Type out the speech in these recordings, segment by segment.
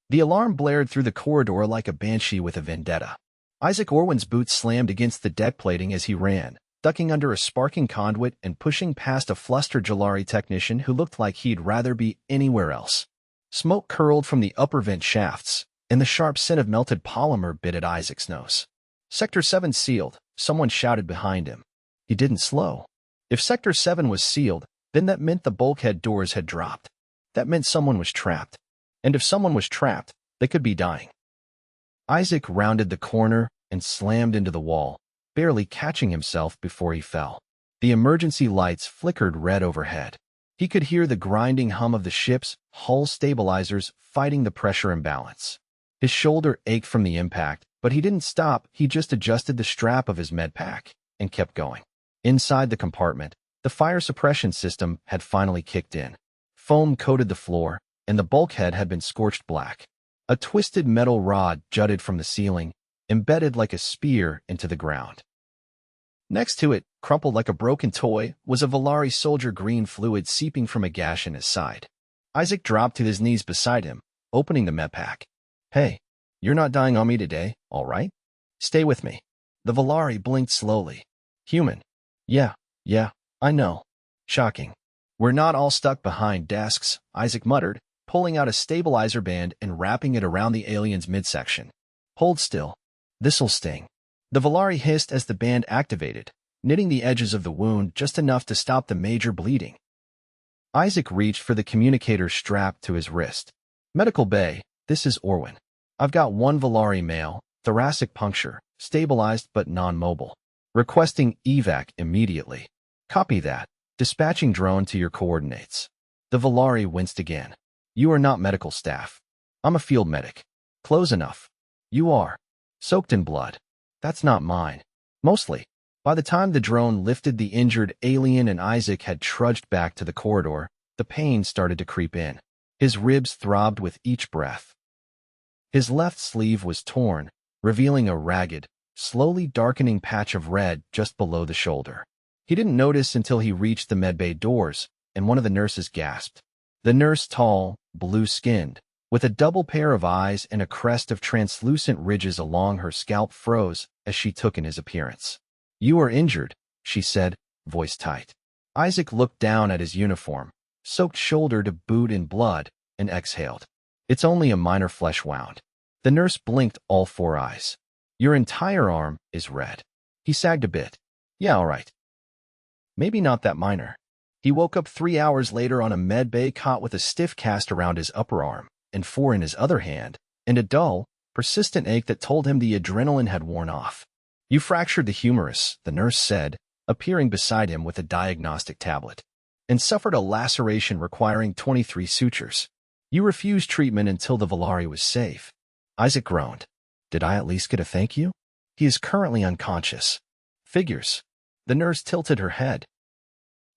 The alarm blared through the corridor like a banshee with a vendetta. Isaac Orwin's boots slammed against the deck plating as he ran, ducking under a sparking conduit and pushing past a flustered Jalari technician who looked like he'd rather be anywhere else. Smoke curled from the upper vent shafts, and the sharp scent of melted polymer bit at Isaac's nose. Sector 7 sealed, someone shouted behind him. He didn't slow. If Sector 7 was sealed, then that meant the bulkhead doors had dropped. That meant someone was trapped. And if someone was trapped, they could be dying. Isaac rounded the corner and slammed into the wall, barely catching himself before he fell. The emergency lights flickered red overhead. He could hear the grinding hum of the ship's hull stabilizers fighting the pressure imbalance. His shoulder ached from the impact, but he didn't stop. He just adjusted the strap of his med pack and kept going. Inside the compartment, the fire suppression system had finally kicked in. Foam coated the floor, and the bulkhead had been scorched black. A twisted metal rod jutted from the ceiling, embedded like a spear into the ground. Next to it, crumpled like a broken toy, was a Valari soldier green fluid seeping from a gash in his side. Isaac dropped to his knees beside him, opening the medpack. Hey, you're not dying on me today, all right? Stay with me. The Valari blinked slowly. Human. Yeah, I know. Shocking. We're not all stuck behind desks, Isaac muttered, pulling out a stabilizer band and wrapping it around the alien's midsection. Hold still. This'll sting. The Valari hissed as the band activated, knitting the edges of the wound just enough to stop the major bleeding. Isaac reached for the communicator strapped to his wrist. Medical Bay, this is Orwin. I've got one Valari male, thoracic puncture, stabilized but non-mobile. Requesting evac immediately. Copy that. Dispatching drone to your coordinates. The Valari winced again. You are not medical staff. I'm a field medic. Close enough. You are. Soaked in blood. That's not mine. Mostly. By the time the drone lifted the injured alien and Isaac had trudged back to the corridor, the pain started to creep in. His ribs throbbed with each breath. His left sleeve was torn, revealing a ragged, slowly darkening patch of red just below the shoulder. He didn't notice until he reached the medbay doors, and one of the nurses gasped. The nurse, tall, blue-skinned, with a double pair of eyes and a crest of translucent ridges along her scalp, froze as she took in his appearance. You are injured, she said, voice tight. Isaac looked down at his uniform, soaked shoulder to boot in blood, and exhaled. It's only a minor flesh wound. The nurse blinked all four eyes. Your entire arm is red. He sagged a bit. Yeah, all right. Maybe not that minor. He woke up 3 hours later on a med bay cot with a stiff cast around his upper arm, and 4 in his other hand, and a dull, persistent ache that told him the adrenaline had worn off. You fractured the humerus, the nurse said, appearing beside him with a diagnostic tablet, and suffered a laceration requiring 23 sutures. You refused treatment until the Valari was safe. Isaac groaned. Did I at least get a thank you? He is currently unconscious. Figures. The nurse tilted her head.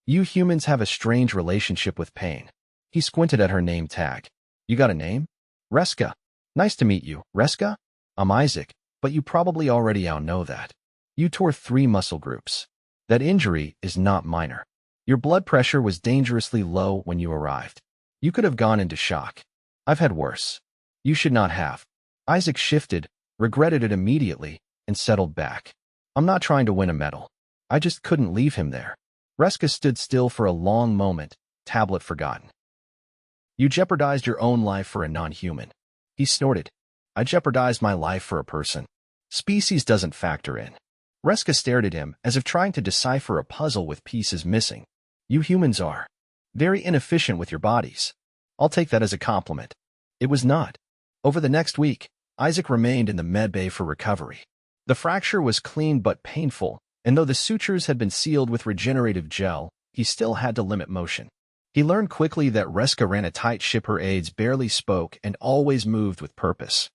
You humans have a strange relationship with pain. He squinted at her name tag. You got a name? Reska. Nice to meet you, Reska. I'm Isaac, but you probably already know that. You tore 3 muscle groups. That injury is not minor. Your blood pressure was dangerously low when you arrived. You could have gone into shock. I've had worse. You should not have. Isaac shifted, regretted it immediately, and settled back. I'm not trying to win a medal. I just couldn't leave him there. Reska stood still for a long moment, tablet forgotten. You jeopardized your own life for a non-human. He snorted. I jeopardized my life for a person. Species doesn't factor in. Reska stared at him as if trying to decipher a puzzle with pieces missing. You humans are very inefficient with your bodies. I'll take that as a compliment. It was not. Over the next week, Isaac remained in the med bay for recovery. The fracture was clean but painful, and though the sutures had been sealed with regenerative gel, he still had to limit motion. He learned quickly that Reska ran a tight ship. Her aides barely spoke and always moved with purpose.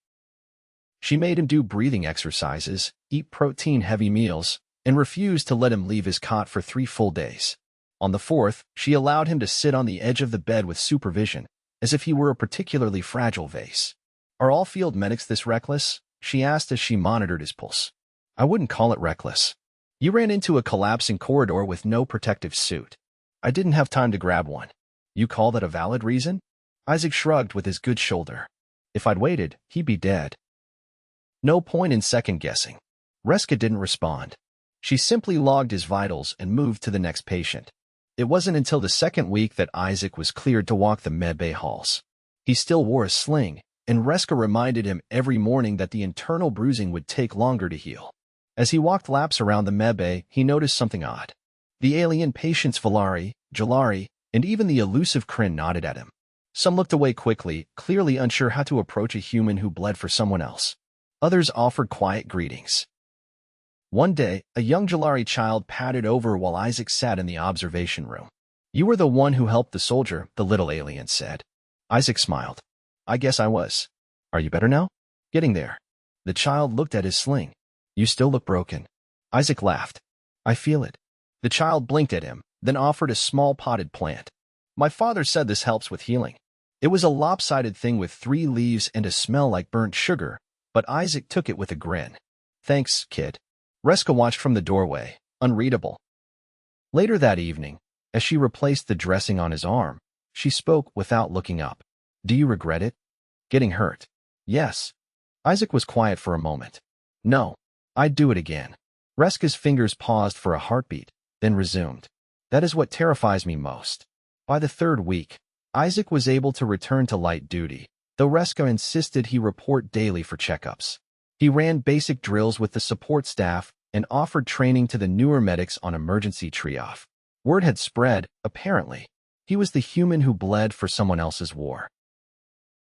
She made him do breathing exercises, eat protein-heavy meals, and refused to let him leave his cot for 3 full days. On the 4th, she allowed him to sit on the edge of the bed with supervision, as if he were a particularly fragile vase. Are all field medics this reckless? She asked as she monitored his pulse. I wouldn't call it reckless. You ran into a collapsing corridor with no protective suit. I didn't have time to grab one. You call that a valid reason? Isaac shrugged with his good shoulder. If I'd waited, he'd be dead. No point in second-guessing. Reska didn't respond. She simply logged his vitals and moved to the next patient. It wasn't until the second week that Isaac was cleared to walk the medbay halls. He still wore a sling, and Reska reminded him every morning that the internal bruising would take longer to heal. As he walked laps around the medbay, he noticed something odd. The alien patients Valari, Jalari, and even the elusive Kryn nodded at him. Some looked away quickly, clearly unsure how to approach a human who bled for someone else. Others offered quiet greetings. One day, a young Jalari child padded over while Isaac sat in the observation room. "You were the one who helped the soldier," the little alien said. Isaac smiled. "I guess I was. Are you better now?" "Getting there." The child looked at his sling. "You still look broken." Isaac laughed. "I feel it." The child blinked at him, then offered a small potted plant. "My father said this helps with healing." It was a lopsided thing with 3 leaves and a smell like burnt sugar, but Isaac took it with a grin. "Thanks, kid." Reska watched from the doorway, unreadable. Later that evening, as she replaced the dressing on his arm, she spoke without looking up. "Do you regret it?" "Getting hurt?" "Yes." Isaac was quiet for a moment. "No, I'd do it again." Reska's fingers paused for a heartbeat, then resumed. "That is what terrifies me most." By the 3rd week, Isaac was able to return to light duty, though Reska insisted he report daily for checkups. He ran basic drills with the support staff and offered training to the newer medics on emergency triage. Word had spread, apparently. He was the human who bled for someone else's war.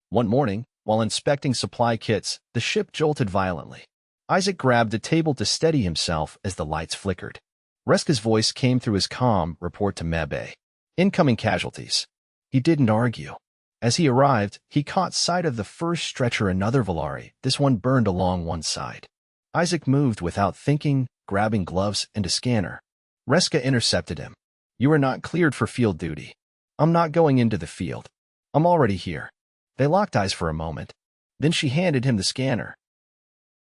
One morning, while inspecting supply kits, the ship jolted violently. Isaac grabbed a table to steady himself as the lights flickered. Reska's voice came through his comm report to Mebe. "Incoming casualties." He didn't argue. As he arrived, he caught sight of the first stretcher, another Valari, this one burned along one side. Isaac moved without thinking, grabbing gloves and a scanner. Reska intercepted him. "You are not cleared for field duty." "I'm not going into the field. I'm already here." They locked eyes for a moment. Then she handed him the scanner.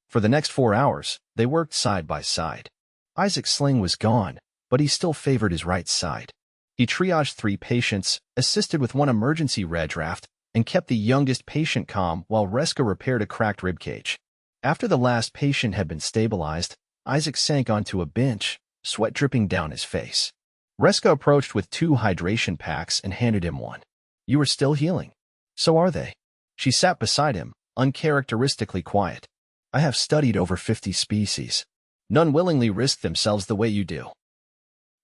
For the next 4 hours, they worked side by side. Isaac's sling was gone, but he still favored his right side. He triaged 3 patients, assisted with 1 emergency red draft, and kept the youngest patient calm while Reska repaired a cracked ribcage. After the last patient had been stabilized, Isaac sank onto a bench, sweat dripping down his face. Reska approached with 2 hydration packs and handed him one. "You are still healing." "So are they." She sat beside him, uncharacteristically quiet. "I have studied over 50 species. None willingly risk themselves the way you do."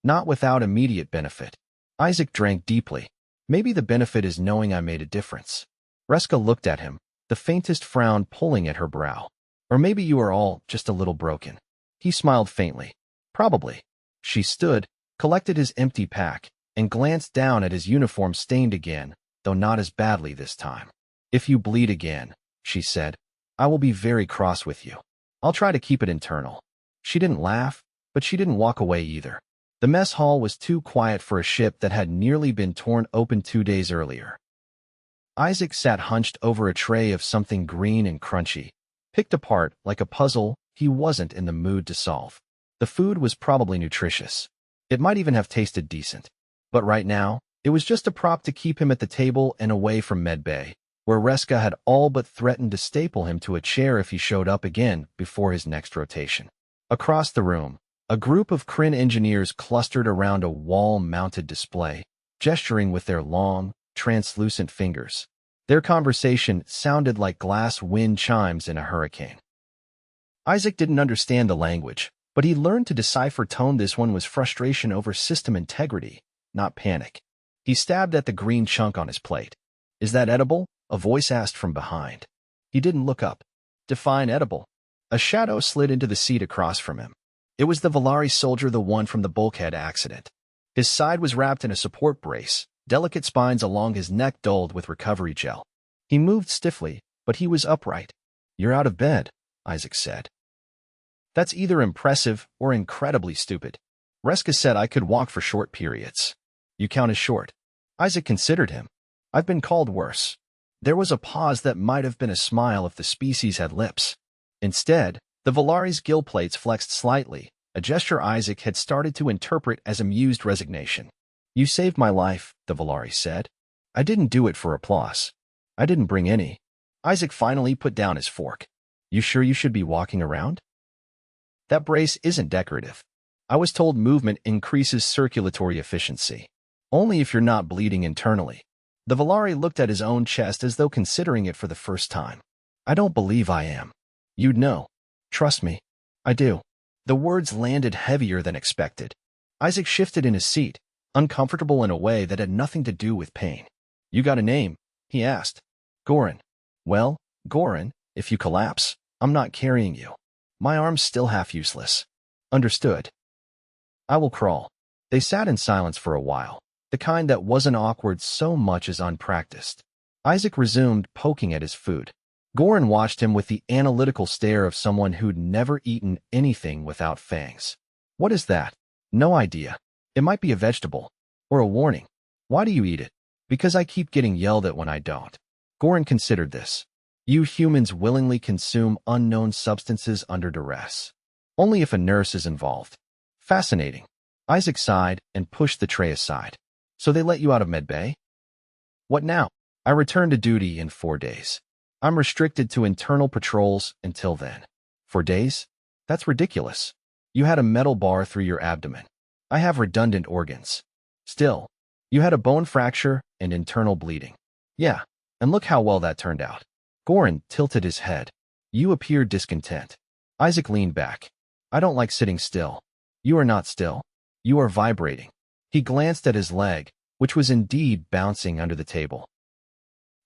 "Not without immediate benefit." Isaac drank deeply. "Maybe the benefit is knowing I made a difference." Reska looked at him, the faintest frown pulling at her brow. "Or maybe you are all just a little broken." He smiled faintly. "Probably." She stood, collected his empty pack, and glanced down at his uniform stained again, though not as badly this time. "If you bleed again," she said, "I will be very cross with you. I'll try to keep it internal." She didn't laugh, but she didn't walk away either. The mess hall was too quiet for a ship that had nearly been torn open 2 days earlier. Isaac sat hunched over a tray of something green and crunchy, picked apart like a puzzle he wasn't in the mood to solve. The food was probably nutritious. It might even have tasted decent. But right now, it was just a prop to keep him at the table and away from Medbay, where Reska had all but threatened to staple him to a chair if he showed up again before his next rotation. Across the room, a group of Kryn engineers clustered around a wall-mounted display, gesturing with their long, translucent fingers. Their conversation sounded like glass wind chimes in a hurricane. Isaac didn't understand the language, but he learned to decipher tone. This one was frustration over system integrity, not panic. He stabbed at the green chunk on his plate. "Is that edible?" a voice asked from behind. He didn't look up. "Define edible." A shadow slid into the seat across from him. It was the Valari soldier, the one from the bulkhead accident. His side was wrapped in a support brace, delicate spines along his neck dulled with recovery gel. He moved stiffly, but he was upright. "You're out of bed," Isaac said. "That's either impressive or incredibly stupid." Reska said, "I could walk for short periods." "You count as short." Isaac considered him. "I've been called worse." There was a pause that might have been a smile if the species had lips. Instead, the Valari's gill plates flexed slightly, a gesture Isaac had started to interpret as amused resignation. "You saved my life," the Valari said. "I didn't do it for applause. I didn't bring any." Isaac finally put down his fork. You sure you should be walking around? That brace isn't decorative. I was told movement increases circulatory efficiency. Only if you're not bleeding internally. The Valari looked at his own chest as though considering it for the first time. I don't believe I am. You'd know. Trust me. I do. The words landed heavier than expected. Isaac shifted in his seat, uncomfortable in a way that had nothing to do with pain. You got a name? He asked. Goran. Well, Goran, if you collapse, I'm not carrying you. My arm's still half useless. Understood. I will crawl. They sat in silence for a while, the kind that wasn't awkward so much as unpracticed. Isaac resumed poking at his food. Goran watched him with the analytical stare of someone who'd never eaten anything without fangs. What is that? No idea. It might be a vegetable. Or a warning. Why do you eat it? Because I keep getting yelled at when I don't. Goran considered this. You humans willingly consume unknown substances under duress. Only if a nurse is involved. Fascinating. Isaac sighed and pushed the tray aside. So they let you out of medbay? What now? I return to duty in 4 days. I'm restricted to internal patrols until then. 4 days? That's ridiculous. You had a metal bar through your abdomen. I have redundant organs. Still, you had a bone fracture and internal bleeding. Yeah, and look how well that turned out. Goran tilted his head. You appeared discontent. Isaac leaned back. I don't like sitting still. You are not still. You are vibrating. He glanced at his leg, which was indeed bouncing under the table.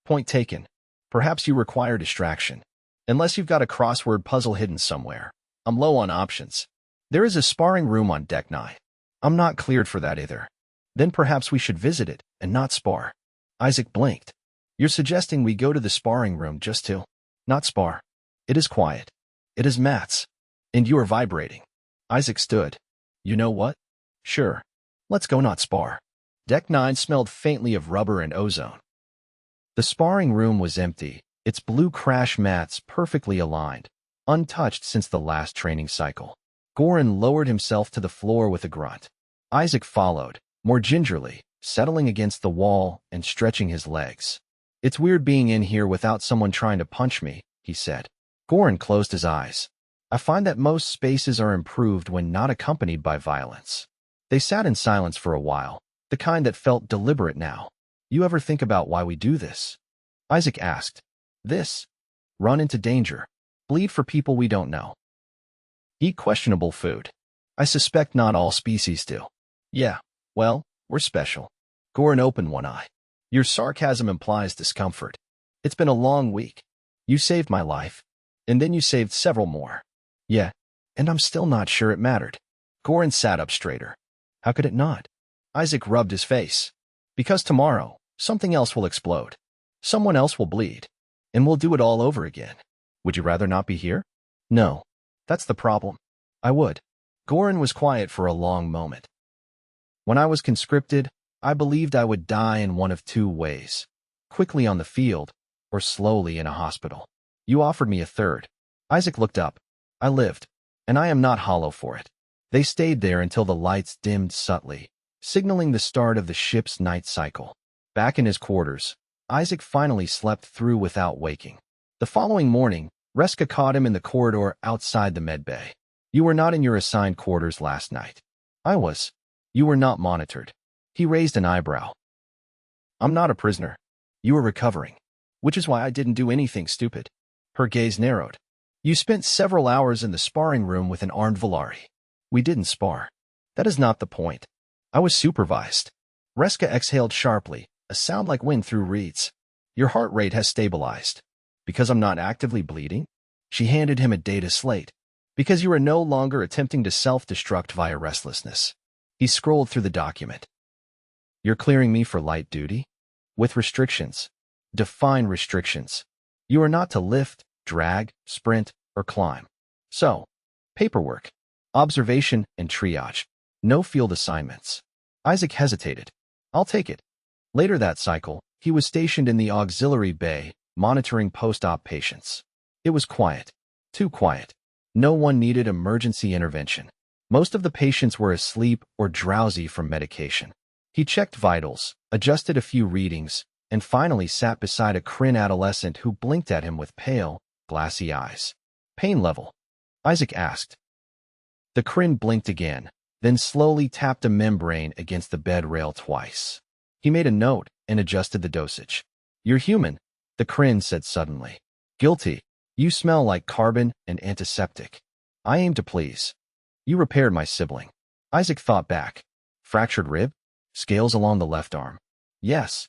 Point taken. Perhaps you require distraction. Unless you've got a crossword puzzle hidden somewhere. I'm low on options. There is a sparring room on deck 9. I'm not cleared for that either. Then perhaps we should visit it and not spar. Isaac blinked. You're suggesting we go to the sparring room just to not spar. It is quiet. It is mats. And you are vibrating. Isaac stood. You know what? Sure. Let's go not spar. Deck 9 smelled faintly of rubber and ozone. The sparring room was empty, its blue crash mats perfectly aligned, untouched since the last training cycle. Goran lowered himself to the floor with a grunt. Isaac followed, more gingerly, settling against the wall and stretching his legs. It's weird being in here without someone trying to punch me, he said. Goran closed his eyes. I find that most spaces are improved when not accompanied by violence. They sat in silence for a while, the kind that felt deliberate now. You ever think about why we do this? Isaac asked. This? Run into danger. Bleed for people we don't know. Eat questionable food. I suspect not all species do. Yeah, well, we're special. Goran opened one eye. Your sarcasm implies discomfort. It's been a long week. You saved my life. And then you saved several more. Yeah, and I'm still not sure it mattered. Goran sat up straighter. How could it not? Isaac rubbed his face. Because tomorrow, something else will explode. Someone else will bleed. And we'll do it all over again. Would you rather not be here? No. That's the problem. I would. Goran was quiet for a long moment. When I was conscripted, I believed I would die in one of 2 ways. Quickly on the field, or slowly in a hospital. You offered me a third. Isaac looked up. I lived, and I am not hollow for it. They stayed there until the lights dimmed subtly, signaling the start of the ship's night cycle. Back in his quarters, Isaac finally slept through without waking. The following morning, Reska caught him in the corridor outside the medbay. You were not in your assigned quarters last night. I was. You were not monitored. He raised an eyebrow. I'm not a prisoner. You were recovering. Which is why I didn't do anything stupid. Her gaze narrowed. You spent several hours in the sparring room with an armed Valari. We didn't spar. That is not the point. I was supervised. Reska exhaled sharply, a sound like wind through reeds. Your heart rate has stabilized. Because I'm not actively bleeding? She handed him a data slate. Because you are no longer attempting to self-destruct via restlessness. He scrolled through the document. You're clearing me for light duty? With restrictions. Define restrictions. You are not to lift, drag, sprint, or climb. So, paperwork, observation, and triage. No field assignments. Isaac hesitated. I'll take it. Later that cycle, he was stationed in the auxiliary bay, monitoring post-op patients. It was quiet. Too quiet. No one needed emergency intervention. Most of the patients were asleep or drowsy from medication. He checked vitals, adjusted a few readings, and finally sat beside a Kryn adolescent who blinked at him with pale, glassy eyes. "Pain level?" Isaac asked. The Kryn blinked again, then slowly tapped a membrane against the bed rail twice. He made a note and adjusted the dosage. "You're human," the Kryn said suddenly. "Guilty. You smell like carbon and antiseptic. I aim to please. You repaired my sibling." Isaac thought back. "Fractured rib? Scales along the left arm?" "Yes.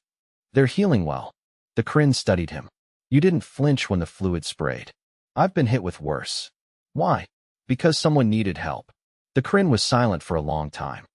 They're healing well." The Kryn studied him. "You didn't flinch when the fluid sprayed." "I've been hit with worse." "Why?" "Because someone needed help." The Kryn was silent for a long time.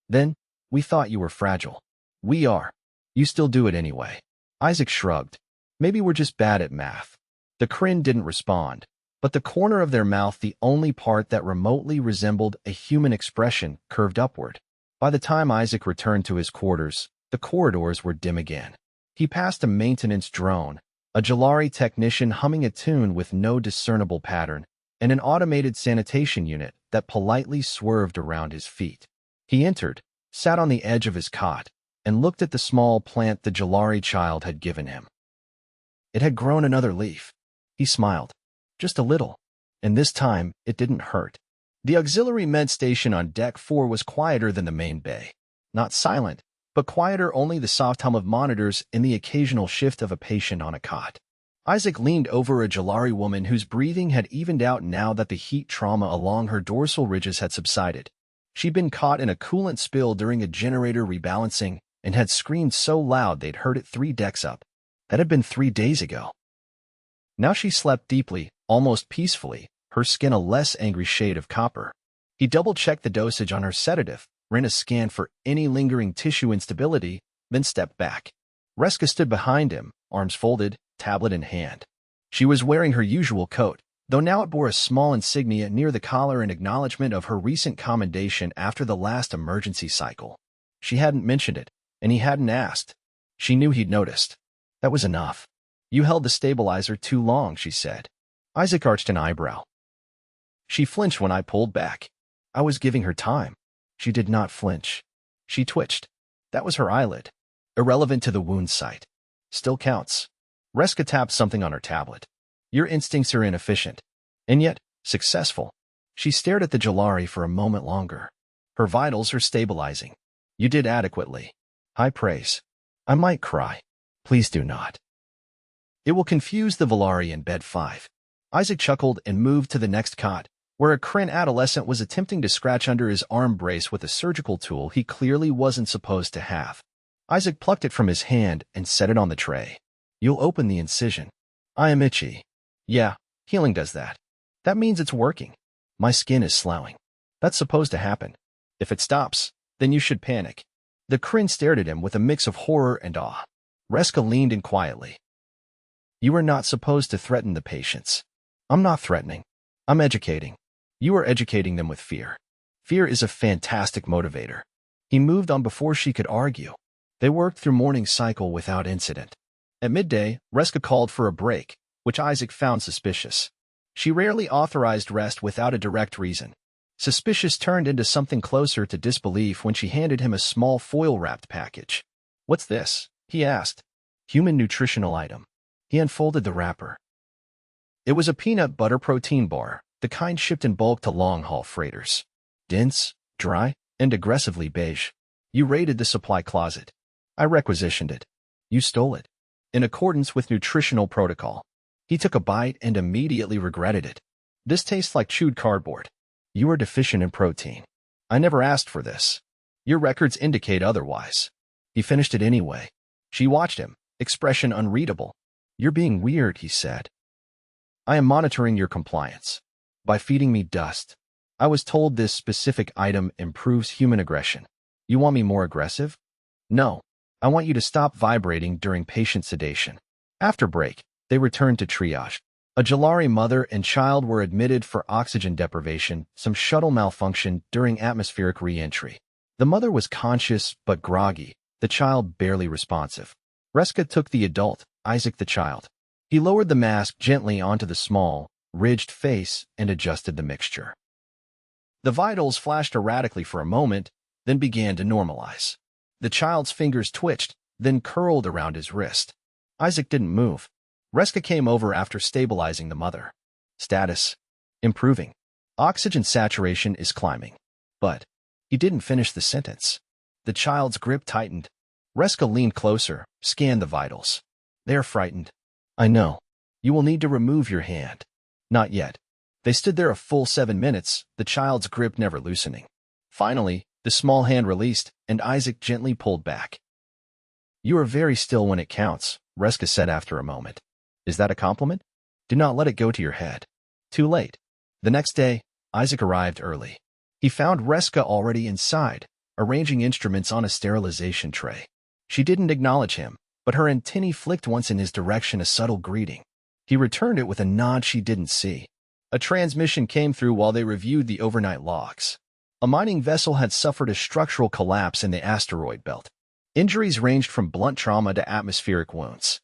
"Then, we thought you were fragile." "We are. You still do it anyway." Isaac shrugged. "Maybe we're just bad at math." The Kryn didn't respond, but the corner of their mouth, the only part that remotely resembled a human expression, curved upward. By the time Isaac returned to his quarters, the corridors were dim again. He passed a maintenance drone, a Jalari technician humming a tune with no discernible pattern, and an automated sanitation unit that politely swerved around his feet. He entered, sat on the edge of his cot, and looked at the small plant the Jalari child had given him. It had grown another leaf. He smiled. Just a little. And this time, it didn't hurt. The auxiliary med station on Deck 4 was quieter than the main bay. Not silent, but quieter, only the soft hum of monitors and the occasional shift of a patient on a cot. Isaac leaned over a Jalari woman whose breathing had evened out now that the heat trauma along her dorsal ridges had subsided. She'd been caught in a coolant spill during a generator rebalancing and had screamed so loud they'd heard it 3 decks up. That had been 3 days ago. Now she slept deeply, almost peacefully, her skin a less angry shade of copper. He double-checked the dosage on her sedative, ran a scan for any lingering tissue instability, then stepped back. Reska stood behind him, arms folded, tablet in hand. She was wearing her usual coat, though now it bore a small insignia near the collar in acknowledgement of her recent commendation after the last emergency cycle. She hadn't mentioned it, and he hadn't asked. She knew he'd noticed. That was enough. "You held the stabilizer too long," she said. Isaac arched an eyebrow. "She flinched when I pulled back. I was giving her time." She did not flinch. She twitched. That was her eyelid. Irrelevant to the wound site. Still counts. Reska tapped something on her tablet. "Your instincts are inefficient. And yet, successful." She stared at the Jalari for a moment longer. "Her vitals are stabilizing. You did adequately. High praise. I might cry. Please do not. It will confuse the Valari in bed 5. Isaac chuckled and moved to the next cot, where a Kryn adolescent was attempting to scratch under his arm brace with a surgical tool he clearly wasn't supposed to have. Isaac plucked it from his hand and set it on the tray. "You'll open the incision." "I am itchy." "Yeah, healing does that." "That means it's working." "My skin is sloughing." "That's supposed to happen." "If it stops, then you should panic." The Kryn stared at him with a mix of horror and awe. Reska leaned in quietly. "You are not supposed to threaten the patients." "I'm not threatening. I'm educating." "You are educating them with fear." "Fear is a fantastic motivator." He moved on before she could argue. They worked through morning cycle without incident. At midday, Reska called for a break, which Isaac found suspicious. She rarely authorized rest without a direct reason. Suspicious turned into something closer to disbelief when she handed him a small foil-wrapped package. "What's this?" he asked. "Human nutritional item." He unfolded the wrapper. It was a peanut butter protein bar, the kind shipped in bulk to long-haul freighters. Dense, dry, and aggressively beige. "You raided the supply closet." "I requisitioned it." "You stole it." "In accordance with nutritional protocol." He took a bite and immediately regretted it. "This tastes like chewed cardboard." "You are deficient in protein." "I never asked for this." "Your records indicate otherwise." He finished it anyway. She watched him, expression unreadable. "You're being weird," he said. "I am monitoring your compliance. By feeding me dust. I was told this specific item improves human aggression." "You want me more aggressive?" "No. I want you to stop vibrating during patient sedation." After break, they returned to triage. A Jalari mother and child were admitted for oxygen deprivation, some shuttle malfunction during atmospheric re-entry. The mother was conscious but groggy, the child barely responsive. Reska took the adult, Isaac the child. He lowered the mask gently onto the small, ridged face and adjusted the mixture. The vitals flashed erratically for a moment, then began to normalize. The child's fingers twitched, then curled around his wrist. Isaac didn't move. Reska came over after stabilizing the mother. Status: improving. Oxygen saturation is climbing. But he didn't finish the sentence. The child's grip tightened. Reska leaned closer, scanned the vitals. They are frightened. I know. You will need to remove your hand. Not yet. They stood there a full 7 minutes, the child's grip never loosening. Finally, the small hand released, and Isaac gently pulled back. You are very still when it counts, Reska said after a moment. Is that a compliment? Do not let it go to your head. Too late. The next day, Isaac arrived early. He found Reska already inside, arranging instruments on a sterilization tray. She didn't acknowledge him, but her antennae flicked once in his direction, a subtle greeting. He returned it with a nod she didn't see. A transmission came through while they reviewed the overnight logs. A mining vessel had suffered a structural collapse in the asteroid belt. Injuries ranged from blunt trauma to atmospheric wounds.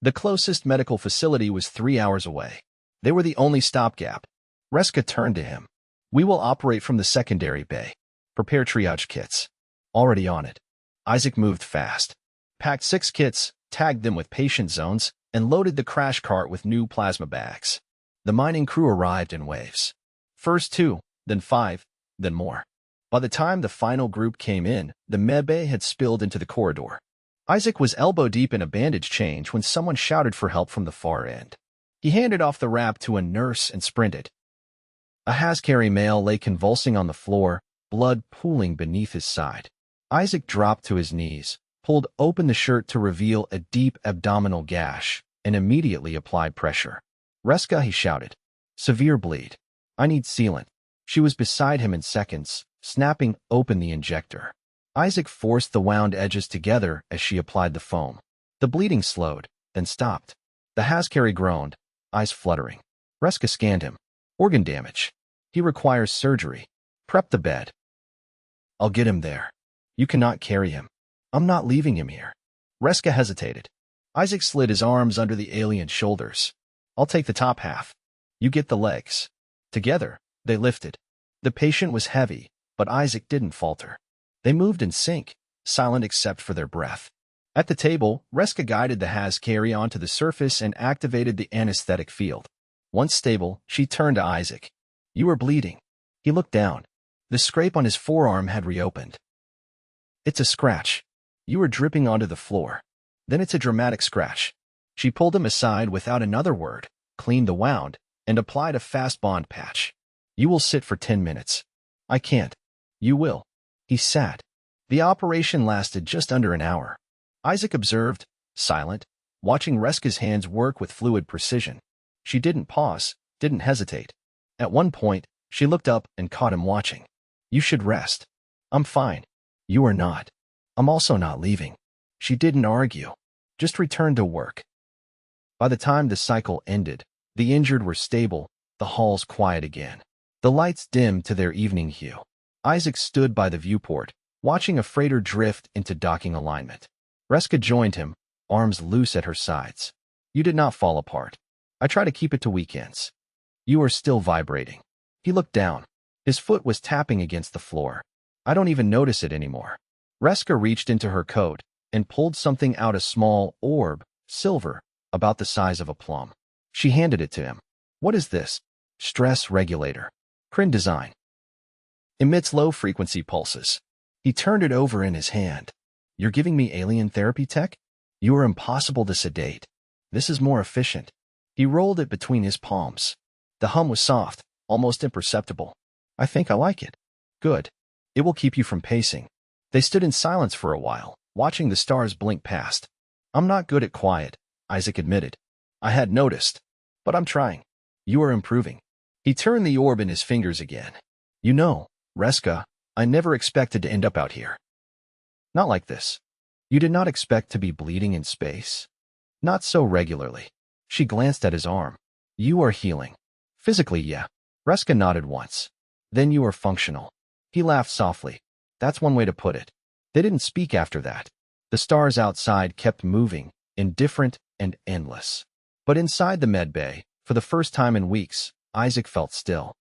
The closest medical facility was 3 hours away. They were the only stopgap. Reska turned to him. We will operate from the secondary bay. Prepare triage kits. Already on it. Isaac moved fast. Packed 6 kits, tagged them with patient zones, and loaded the crash cart with new plasma bags. The mining crew arrived in waves. First 2, then 5, then more. By the time the final group came in, the medbay had spilled into the corridor. Isaac was elbow-deep in a bandage change when someone shouted for help from the far end. He handed off the wrap to a nurse and sprinted. A Hascari male lay convulsing on the floor, blood pooling beneath his side. Isaac dropped to his knees, pulled open the shirt to reveal a deep abdominal gash, and immediately applied pressure. Reska, he shouted. Severe bleed. I need sealant. She was beside him in seconds, snapping open the injector. Isaac forced the wound edges together as she applied the foam. The bleeding slowed, then stopped. The Hascari groaned, eyes fluttering. Reska scanned him. Organ damage. He requires surgery. Prep the bed. I'll get him there. You cannot carry him. I'm not leaving him here. Reska hesitated. Isaac slid his arms under the alien's shoulders. I'll take the top half. You get the legs. Together, they lifted. The patient was heavy, but Isaac didn't falter. They moved in sync, silent except for their breath. At the table, Reska guided the Hascari onto the surface and activated the anesthetic field. Once stable, she turned to Isaac. You are bleeding. He looked down. The scrape on his forearm had reopened. It's a scratch. You are dripping onto the floor. Then it's a dramatic scratch. She pulled him aside without another word, cleaned the wound, and applied a fast bond patch. You will sit for 10 minutes. I can't. You will. He sat. The operation lasted just under an hour. Isaac observed, silent, watching Reska's hands work with fluid precision. She didn't pause, didn't hesitate. At one point, she looked up and caught him watching. You should rest. I'm fine. You are not. I'm also not leaving. She didn't argue. Just returned to work. By the time the cycle ended, the injured were stable, the halls quiet again. The lights dimmed to their evening hue. Isaac stood by the viewport, watching a freighter drift into docking alignment. Reska joined him, arms loose at her sides. You did not fall apart. I try to keep it to weekends. You are still vibrating. He looked down. His foot was tapping against the floor. I don't even notice it anymore. Reska reached into her coat and pulled something out, a small orb, silver, about the size of a plum. She handed it to him. What is this? Stress regulator. Kryn design. Emits low-frequency pulses. He turned it over in his hand. You're giving me alien therapy tech? You are impossible to sedate. This is more efficient. He rolled it between his palms. The hum was soft, almost imperceptible. I think I like it. Good. It will keep you from pacing. They stood in silence for a while, watching the stars blink past. I'm not good at quiet, Isaac admitted. I had noticed. But I'm trying. You are improving. He turned the orb in his fingers again. You know, Reska, I never expected to end up out here. Not like this. You did not expect to be bleeding in space? Not so regularly. She glanced at his arm. You are healing. Physically, yeah. Reska nodded once. Then you are functional. He laughed softly. That's one way to put it. They didn't speak after that. The stars outside kept moving, indifferent and endless. But inside the med bay, for the first time in weeks, Isaac felt still.